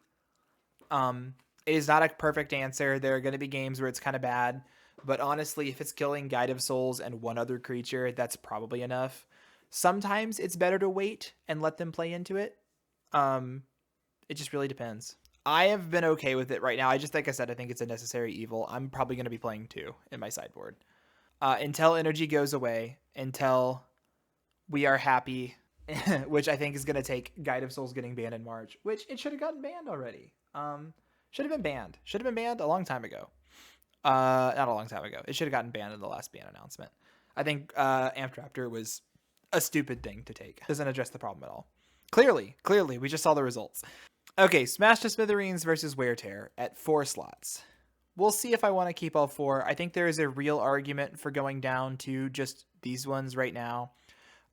It is not a perfect answer. There are going to be games where it's kind of bad, but honestly, if it's killing Guide of Souls and 1 other creature, that's probably enough. Sometimes it's better to wait and let them play into it. It just really depends. I have been okay with it right now. Like I said, I think it's a necessary evil. I'm probably going to be playing 2 in my sideboard. until energy goes away, until we are happy, which I think is going to take Guide of Souls getting banned in March, which it should have gotten banned already. Should have been banned. Should have been banned a long time ago. Not a long time ago. It should have gotten banned in the last ban announcement. I think Amped Raptor was a stupid thing to take. Doesn't address the problem at all. Clearly, we just saw the results. Okay, Smash to Smithereens versus Wear Tear at 4 slots. We'll see if I want to keep all 4. I think there is a real argument for going down to just these ones right now.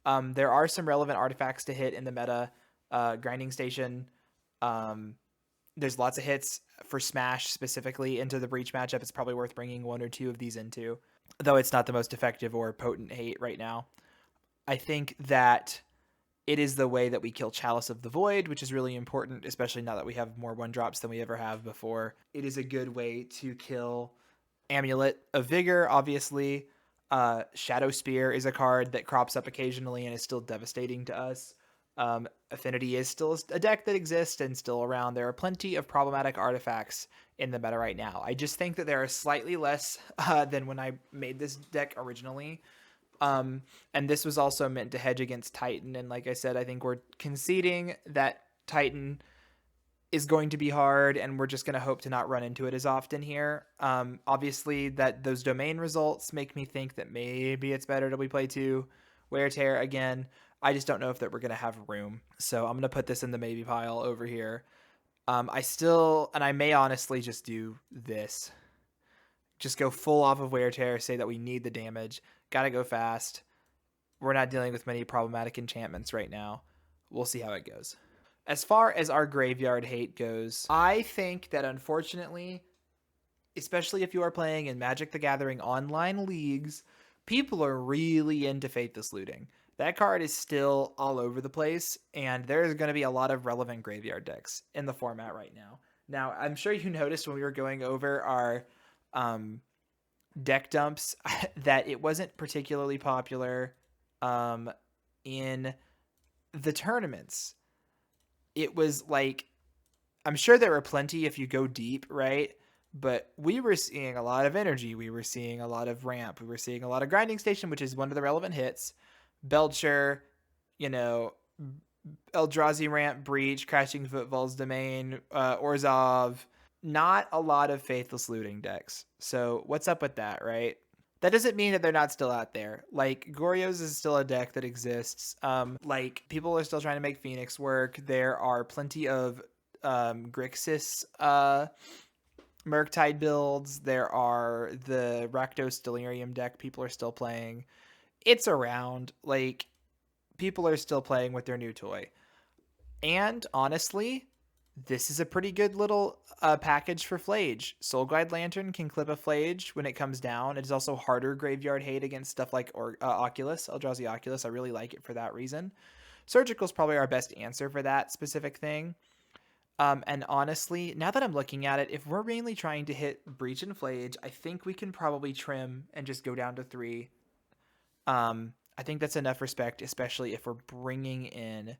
There are some relevant artifacts to hit in the meta. Grinding Station. There's lots of hits for Smash specifically into the Breach matchup. It's probably worth bringing 1 or 2 of these into, though it's not the most effective or potent hate right now. I think that it is the way that we kill Chalice of the Void, which is really important, especially now that we have more 1-drops than we ever have before. It is a good way to kill Amulet of Vigor, obviously. Shadow Spear is a card that crops up occasionally and is still devastating to us. Affinity is still a deck that exists and still around. There are plenty of problematic artifacts in the meta right now. I just think that there are slightly less than when I made this deck originally. And this was also meant to hedge against Titan. And like I said, I think we're conceding that Titan is going to be hard, and we're just going to hope to not run into it as often here. Obviously, that those domain results make me think that maybe it's better that we play 2 Wear Tear again. I just don't know if that we're going to have room. So I'm going to put this in the maybe pile over here. I may honestly just do this. Just go full off of Wear Tear, say that we need the damage. Gotta go fast. We're not dealing with many problematic enchantments right now. We'll see how it goes. As far as our graveyard hate goes, I think that unfortunately, especially if you are playing in Magic the Gathering online leagues, people are really into Faithless Looting. That card is still all over the place, and there's going to be a lot of relevant graveyard decks in the format right now. Now, I'm sure you noticed when we were going over our deck dumps that it wasn't particularly popular in the tournaments. It was like, I'm sure there were plenty if you go deep, right? But we were seeing a lot of energy. We were seeing a lot of ramp. We were seeing a lot of Grinding Station, which is one of the relevant hits. Belcher, Eldrazi ramp, Breach, Crashing Footfalls Domain, Orzhov. Not a lot of Faithless Looting decks. So what's up with that, right? That doesn't mean that they're not still out there. Like, Goryo's is still a deck that exists. People are still trying to make Phoenix work. There are plenty of Grixis Murktide builds. There are the Rakdos Delirium deck people are still playing. It's around. Like, people are still playing with their new toy. And honestly, this is a pretty good little package for Flage. Soulguide Lantern can clip a Flage when it comes down. It is also harder graveyard hate against stuff like Oculus, Eldrazi Oculus. I really like it for that reason. Surgical is probably our best answer for that specific thing. And honestly, now that I'm looking at it, if we're mainly trying to hit Breach and Flage, I think we can probably trim and just go down to 3. I think that's enough respect, especially if we're bringing in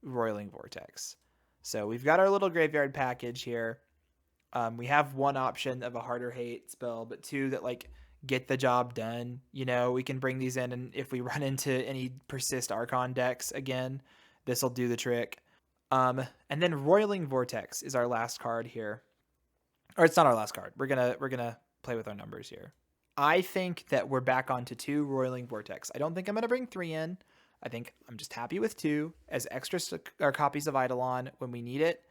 Roiling Vortex. So we've got our little graveyard package here. We have 1 option of a harder hate spell, but 2 that get the job done. We can bring these in, and if we run into any Persist Archon decks again, this will do the trick. And then Roiling Vortex is our last card here. Or it's not our last card. We're gonna play with our numbers here. I think that we're back onto 2 Roiling Vortex. I don't think I'm gonna bring 3 in. I think I'm just happy with 2 as extra copies of Eidolon when we need it,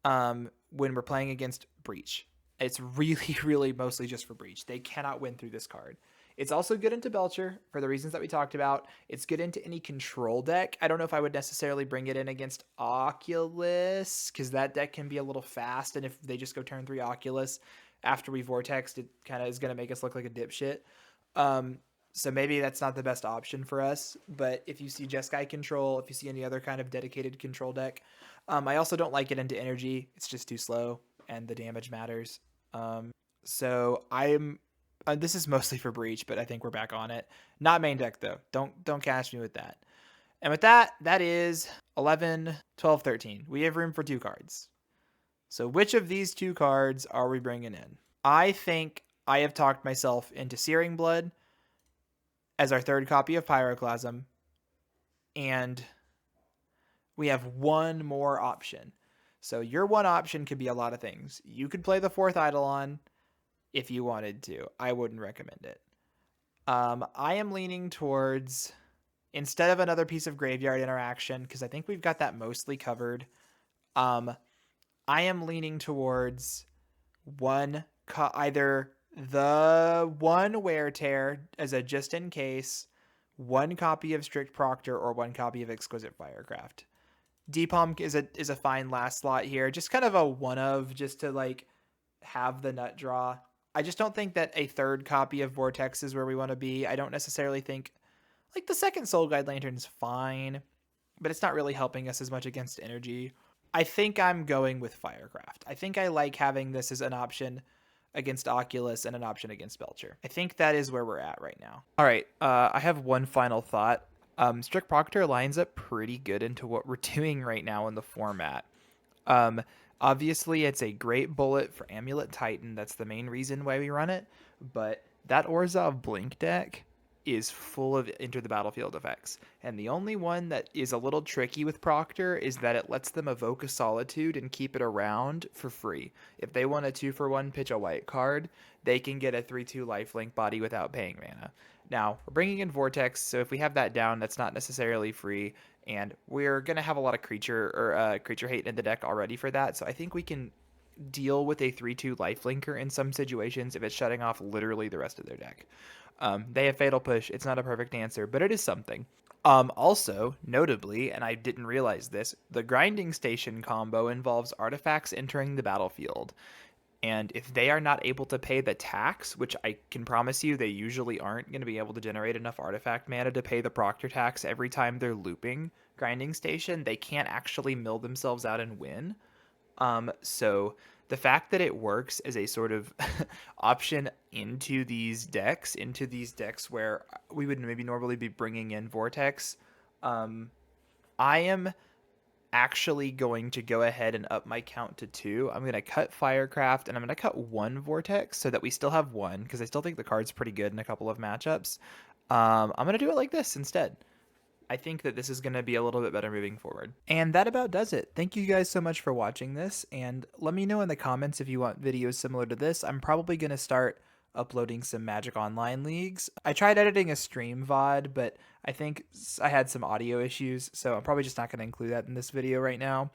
when we're playing against Breach. It's really, really mostly just for Breach. They cannot win through this card. It's also good into Belcher for the reasons that we talked about. It's good into any control deck. I don't know if I would necessarily bring it in against Oculus, because that deck can be a little fast, and if they just go turn 3 Oculus after we Vortexed, it kind of is going to make us look like a dipshit. So maybe that's not the best option for us. But if you see Jeskai control, if you see any other kind of dedicated control deck, I also don't like it into energy. It's just too slow, and the damage matters. So this is mostly for Breach, but I think we're back on it. Not main deck though. Don't catch me with that. And with that, that is 11, 12, 13. We have room for 2 cards. So which of these 2 cards are we bringing in? I think I have talked myself into Searing Blood, as our third copy of Pyroclasm, and we have one more option. So your one option could be a lot of things. You could play the fourth Eidolon if you wanted to. I wouldn't recommend it. I am leaning towards, instead of another piece of graveyard interaction, because I think we've got that mostly covered, I am leaning towards either the one Wear Tear as a just in case, one copy of Strict Proctor, or one copy of Exquisite Firecraft. Deepalm is a fine last slot here, just kind of a one of, just to like have the nut draw. I just don't think that a third copy of Vortex is where we want to be. I don't necessarily think, like, the second Soul Guide Lantern's fine, but it's not really helping us as much against energy. I think I'm going with Firecraft. I think I like having this as an option against Oculus and an option against Belcher. I think that is where we're at right now. All right, I have one final thought. Strict Proctor lines up pretty good into what we're doing right now in the format. Obviously, it's a great bullet for Amulet Titan. That's the main reason why we run it. But that Orzhov Blink deck is full of enter the battlefield effects. And the only one that is a little tricky with Proctor is that it lets them evoke a Solitude and keep it around for free. If they want a 2-for-1 pitch a white card, they can get a 3-2 lifelink body without paying mana. Now, we're bringing in Vortex, so if we have that down, that's not necessarily free, and we're going to have a lot of creature hate in the deck already for that, so I think we can deal with a 3-2 lifelinker in some situations if it's shutting off literally the rest of their deck. They have Fatal Push. It's not a perfect answer, but it is something. Also, notably, and I didn't realize this, the Grinding Station combo involves artifacts entering the battlefield. And if they are not able to pay the tax, which I can promise you they usually aren't going to be able to generate enough artifact mana to pay the Proctor tax every time they're looping Grinding Station, they can't actually mill themselves out and win. So the fact that it works as a sort of option into these decks where we would maybe normally be bringing in Vortex, I am actually going to go ahead and up my count to 2. I'm going to cut Firecraft, and I'm going to cut 1 Vortex so that we still have 1, because I still think the card's pretty good in a couple of matchups. I'm going to do it like this instead. I think that this is going to be a little bit better moving forward. And that about does it. Thank you guys so much for watching this, and let me know in the comments if you want videos similar to this. I'm probably going to start uploading some Magic Online leagues. I tried editing a stream VOD, but I think I had some audio issues, so I'm probably just not going to include that in this video right now.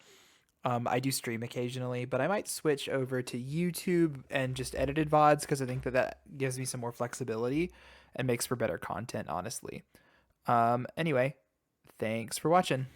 I do stream occasionally, but I might switch over to YouTube and just edited VODs, because I think that gives me some more flexibility and makes for better content, honestly. Anyway, thanks for watching.